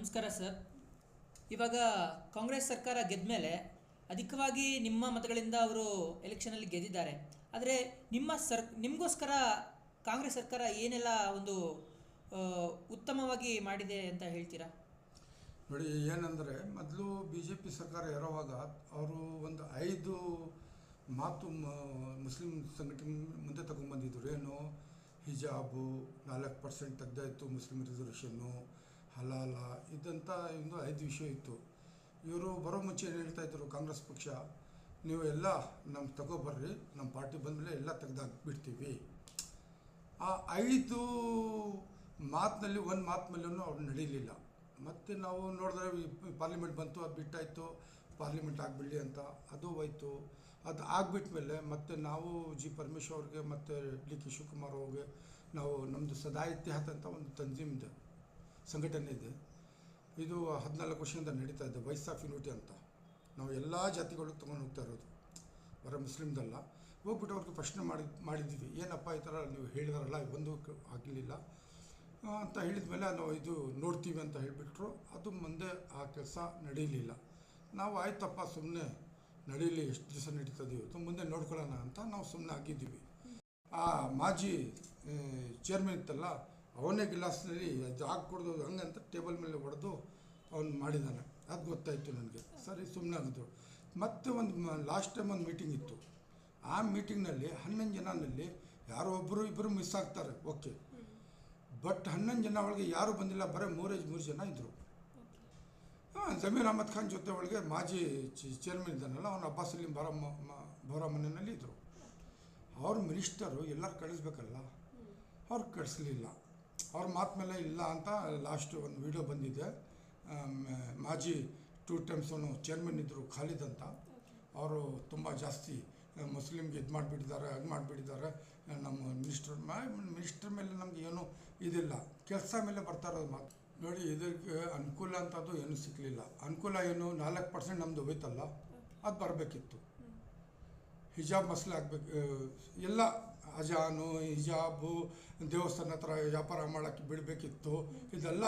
ನಮಸ್ಕಾರ ಸರ್. ಇವಾಗ ಕಾಂಗ್ರೆಸ್ ಸರ್ಕಾರ ಗೆದ್ದ ಮೇಲೆ ಅಧಿಕವಾಗಿ ನಿಮ್ಮ ಮತಗಳಿಂದ ಅವರು ಎಲೆಕ್ಷನಲ್ಲಿ ಗೆದ್ದಿದ್ದಾರೆ. ಆದರೆ ನಿಮಗೋಸ್ಕರ ಕಾಂಗ್ರೆಸ್ ಸರ್ಕಾರ ಏನೆಲ್ಲ ಒಂದು ಉತ್ತಮವಾಗಿ ಮಾಡಿದೆ ಅಂತ ಹೇಳ್ತೀರಾ? ನೋಡಿ, ಏನಂದರೆ ಮೊದಲು ಬಿ ಜೆ ಪಿ ಸರ್ಕಾರ ಇರೋವಾಗ ಅವರು ಒಂದು 5 ಮಾತು ಮುಸ್ಲಿಂ ಸಂಘಟನೆ ಮುಂದೆ ತಗೊಂಡ್ಬಂದಿದ್ರು. ಏನು, ಹಿಜಾಬು 4% ತೆಗ್ದಾಯಿತು, ಮುಸ್ಲಿಂ ರಿಸರ್ವೇಷನ್ನು, ಹಲಾಲ, ಇದಂತ ಒಂದು 5 ವಿಷಯ ಇತ್ತು. ಇವರು ಬರೋ ಮುಂಚೆ ಏನು ಹೇಳ್ತಾಯಿದ್ರು, ಕಾಂಗ್ರೆಸ್ ಪಕ್ಷ, ನೀವು ಎಲ್ಲ ನಮ್ಮ ತಗೊಬರ್ರಿ, ನಮ್ಮ ಪಾರ್ಟಿ ಬಂದಮೇಲೆ ಎಲ್ಲ ತೆಗ್ದಾಕ್ಬಿಡ್ತೀವಿ. ಆ 5 ಮಾತಿನಲ್ಲಿ ಒಂದು ಮಾತು ಮೇಲೂ ಅವ್ರು ನಡೀಲಿಲ್ಲ. ಮತ್ತು ನಾವು ನೋಡಿದ್ರೆ ಪಾರ್ಲಿಮೆಂಟ್ ಬಂತು, ಅದು ಬಿಟ್ಟಾಯಿತು, ಪಾರ್ಲಿಮೆಂಟ್ ಆಗಿಬಿಡಲಿ ಅಂತ ಅದು ಹೋಯ್ತು. ಅದು ಆಗಿಬಿಟ್ಮೇಲೆ ಮತ್ತೆ ನಾವು ಜಿ ಪರಮೇಶ್ವರ್ ಅವ್ರಿಗೆ ಮತ್ತು ಡಿ ಕೆ ಶಿವಕುಮಾರ್ ಅವ್ರಿಗೆ ನಾವು ನಮ್ಮದು ಸದಾ ಇತಿಹಾಸ ಅಂತ ಒಂದು ತಂಜೀಮ್ದು ಸಂಘಟನೆ ಇದೆ. ಇದು 14 ವರ್ಷದಿಂದ ನಡೀತಾ ಇದೆ, ವಾಯ್ಸ್ ಆಫ್ ಯೂನಿಟಿ ಅಂತ. ನಾವು ಎಲ್ಲ ಜಾತಿಗಳು ತೊಗೊಂಡು ಹೋಗ್ತಾ ಇರೋದು, ಬರೋ ಮುಸ್ಲಿಮ್ದಲ್ಲ. ಹೋಗ್ಬಿಟ್ಟು ಅವ್ರಿಗೆ ಪ್ರಶ್ನೆ ಮಾಡಿದ್ವಿ, ಏನಪ್ಪ ಈ ಥರ ನೀವು ಹೇಳಿದಾರಲ್ಲ, ಒಂದು ಆಗಲಿಲ್ಲ ಅಂತ ಹೇಳಿದ ಮೇಲೆ ನಾವು ಇದು ನೋಡ್ತೀವಿ ಅಂತ ಹೇಳಿಬಿಟ್ರು. ಅದು ಮುಂದೆ ಆ ಕೆಲಸ ನಡೀಲಿಲ್ಲ. ನಾವು ಆಯ್ತಪ್ಪ, ಸುಮ್ಮನೆ ನಡೀಲಿ, ಎಷ್ಟು ದಿವಸ ನಡೀತದೆ, ಇವತ್ತು ಮುಂದೆ ನೋಡ್ಕೊಳ್ಳೋಣ ಅಂತ ನಾವು ಸುಮ್ಮನೆ ಆಗಿದ್ದೀವಿ. ಆ ಮಾಜಿ ಚೇರ್ಮನ್ ಇತ್ತಲ್ಲ, ಅವನೇ ಗಿಲಾಸ್ನಲ್ಲಿ ಅದು ಹಾಕ್ಕೊಡ್ದು ಹಂಗಂತ ಟೇಬಲ್ ಮೇಲೆ ಹೊಡೆದು ಅವನು ಮಾಡಿದ್ದಾನೆ. ಅದು ಗೊತ್ತಾಯಿತು ನನಗೆ. ಸರಿ, ಸುಮ್ಮನೆ ಆಗಿದ್ರು. ಮತ್ತೆ ಒಂದು ಲಾಸ್ಟ್ ಟೈಮ್ ಒಂದು ಮೀಟಿಂಗ್ ಇತ್ತು. ಆ ಮೀಟಿಂಗ್ನಲ್ಲಿ 11 ಜನನಲ್ಲಿ ಯಾರೋ ಒಬ್ಬರು ಇಬ್ಬರು ಮಿಸ್ ಆಗ್ತಾರೆ, ಓಕೆ. ಬಟ್ 11 ಜನ ಒಳಗೆ ಯಾರೂ ಬಂದಿಲ್ಲ, ಬರೀ 3 ಜನ ಇದ್ದರು. ಜಮೀರ್ ಅಹಮದ್ ಖಾನ್ ಜೊತೆ ಒಳಗೆ ಮಾಜಿ ಚೇರ್ಮನ್ ಇದ್ದಾನಲ್ಲ, ಅವನು ಅಬ್ಬಾಸ್ ಸಲೀಂ ಬೋರಾ ಮನೆಯಲ್ಲಿ ಇದ್ದರು. ಅವ್ರ ಮಿನಿಸ್ಟರು ಎಲ್ಲರೂ ಕಳಿಸ್ಬೇಕಲ್ಲ, ಅವ್ರು ಕಳಿಸ್ಲಿಲ್ಲ. ಅವ್ರ ಮಾತು ಮೇಲೆ ಇಲ್ಲ ಅಂತ ಲಾಸ್ಟ್ ಒಂದು ವಿಡಿಯೋ ಬಂದಿದೆ. ಮಾಜಿ 2 ಟೈಮ್ಸ್ ಅವನು ಚೇರ್ಮನ್ ಇದ್ದರು, ಖಾಲಿದ್ ಅಂತ. ಅವರು ತುಂಬ ಜಾಸ್ತಿ ಮುಸ್ಲಿಮ್ಗೆ ಇದು ಮಾಡಿಬಿಟ್ಟಿದ್ದಾರೆ, ಅದು ಮಾಡಿಬಿಟ್ಟಿದ್ದಾರೆ. ನಮ್ಮ ಮಿನಿಸ್ಟರ್ ಮೇಲೆ ನಮಗೆ ಏನೂ ಇದಿಲ್ಲ, ಕೆಲಸ ಮೇಲೆ ಬರ್ತಾ ಇರೋದು ಮಾತು. ನೋಡಿ, ಇದಕ್ಕೆ ಅನುಕೂಲ ಅಂತದ್ದು ಏನೂ ಸಿಕ್ಕಲಿಲ್ಲ. ಅನುಕೂಲ ಏನು, 4% ನಮ್ಮದು ಹೋಯ್ತಲ್ಲ, ಅದು ಬರಬೇಕಿತ್ತು. ಹಿಜಾಬ್ ಮಸಲೆ ಆಗಬೇಕು, ಎಲ್ಲ ಅಜಾನು ಹಿಜಾಬು ದೇವಸ್ಥಾನ ಹತ್ರ ವ್ಯಾಪಾರ ಮಾಡೋಕ್ಕೆ ಬಿಡಬೇಕಿತ್ತು. ಇದೆಲ್ಲ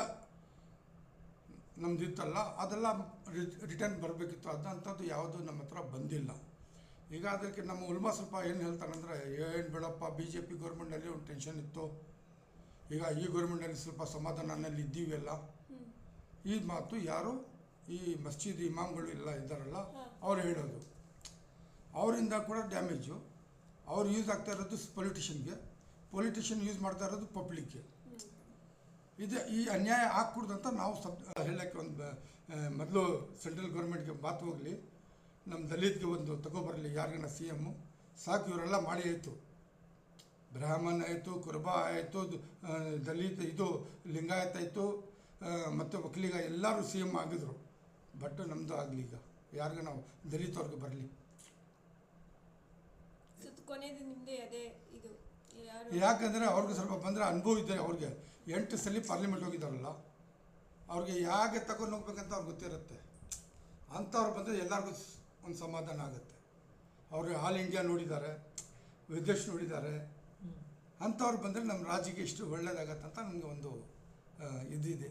ನಮ್ದು ಇತ್ತಲ್ಲ, ಅದೆಲ್ಲ ರಿಟರ್ನ್ ಬರಬೇಕಿತ್ತು. ಅದಂಥದ್ದು ಯಾವುದೂ ನಮ್ಮ ಹತ್ರ ಬಂದಿಲ್ಲ. ಈಗ ಅದಕ್ಕೆ ನಮ್ಮ ಉಲ್ಮಾ ಸ್ವಲ್ಪ ಏನು ಹೇಳ್ತಾನಂದರೆ, ಏನು ಬೇಡಪ್ಪ, ಬಿ ಜೆ ಪಿ ಗೌರ್ಮೆಂಟ್ನಲ್ಲಿ ಒಂದು ಟೆನ್ಷನ್ ಇತ್ತು, ಈಗ ಈ ಗೌರ್ಮೆಂಟ್ನಲ್ಲಿ ಸ್ವಲ್ಪ ಸಮಾಧಾನದಲ್ಲಿ ಇದ್ದೀವೆಲ್ಲ. ಈ ಮಾತು ಯಾರು ಈ ಮಸ್ಜಿದ್ ಇಮಾಮ್ಗಳು ಎಲ್ಲ ಇದ್ದಾರಲ್ಲ, ಅವ್ರು ಹೇಳೋದು. ಅವರಿಂದ ಕೂಡ ಡ್ಯಾಮೇಜು. ಅವ್ರು ಯೂಸ್ ಆಗ್ತಾ ಇರೋದು ಪೊಲಿಟಿಷಿಯನ್ ಯೂಸ್ ಮಾಡ್ತಾ ಇರೋದು ಪಬ್ಲಿಕ್ಗೆ. ಇದು ಈ ಅನ್ಯಾಯ ಆಗ್ಕೂಡ್ದಂತ ನಾವು ಹೇಳೋಕ್ಕೆ ಒಂದು ಮೊದಲು ಸೆಂಟ್ರಲ್ ಗೌರ್ಮೆಂಟ್ಗೆ ಮಾತು ಹೋಗಲಿ, ನಮ್ಮ ದಲಿತ್ಗೆ ಒಂದು ತಗೊಬರಲಿ, ಯಾರಿಗನ CM ಸಾಕು. ಇವರೆಲ್ಲ ಮಾಡಿ ಆಯಿತು, ಬ್ರಾಹ್ಮಣ ಆಯಿತು, ಕುರುಬ ಆಯಿತು, ದಲಿತ ಇದು ಲಿಂಗಾಯತ ಆಯಿತು, ಮತ್ತು ಒಕ್ಕಲಿಗ ಎಲ್ಲರೂ CM ಆಗಿದ್ರು. ಬಟ್ ನಮ್ಮದು ಆಗಲಿ, ಈಗ ಯಾರಿಗ ನಾವು ದಲಿತವ್ರಿಗೆ ಬರಲಿ. ಯಾಕಂದರೆ ಅವ್ರಿಗೆ ಸ್ವಲ್ಪ ಬಂದರೆ ಅನುಭವ ಇದೆ. ಅವ್ರಿಗೆ 8 ಸಲ ಪಾರ್ಲಿಮೆಂಟ್ ಹೋಗಿದ್ದಾರಲ್ಲ, ಅವ್ರಿಗೆ ಹೇಗೆ ತಗೊಂಡು ಹೋಗ್ಬೇಕಂತ ಅವ್ರಿಗೆ ಗೊತ್ತಿರುತ್ತೆ. ಅಂಥವ್ರು ಬಂದರೆ ಎಲ್ಲರಿಗೂ ಒಂದು ಸಮಾಧಾನ ಆಗುತ್ತೆ. ಅವರು ಆಲ್ ಇಂಡಿಯಾ ನೋಡಿದ್ದಾರೆ, ವಿದೇಶ ನೋಡಿದ್ದಾರೆ. ಅಂಥವ್ರು ಬಂದರೆ ನಮ್ಮ ರಾಜ್ಯಕ್ಕೆ ಎಷ್ಟು ಒಳ್ಳೆಯದಾಗತ್ತೆ ಅಂತ ನನಗೆ ಒಂದು ಇದಿದೆ.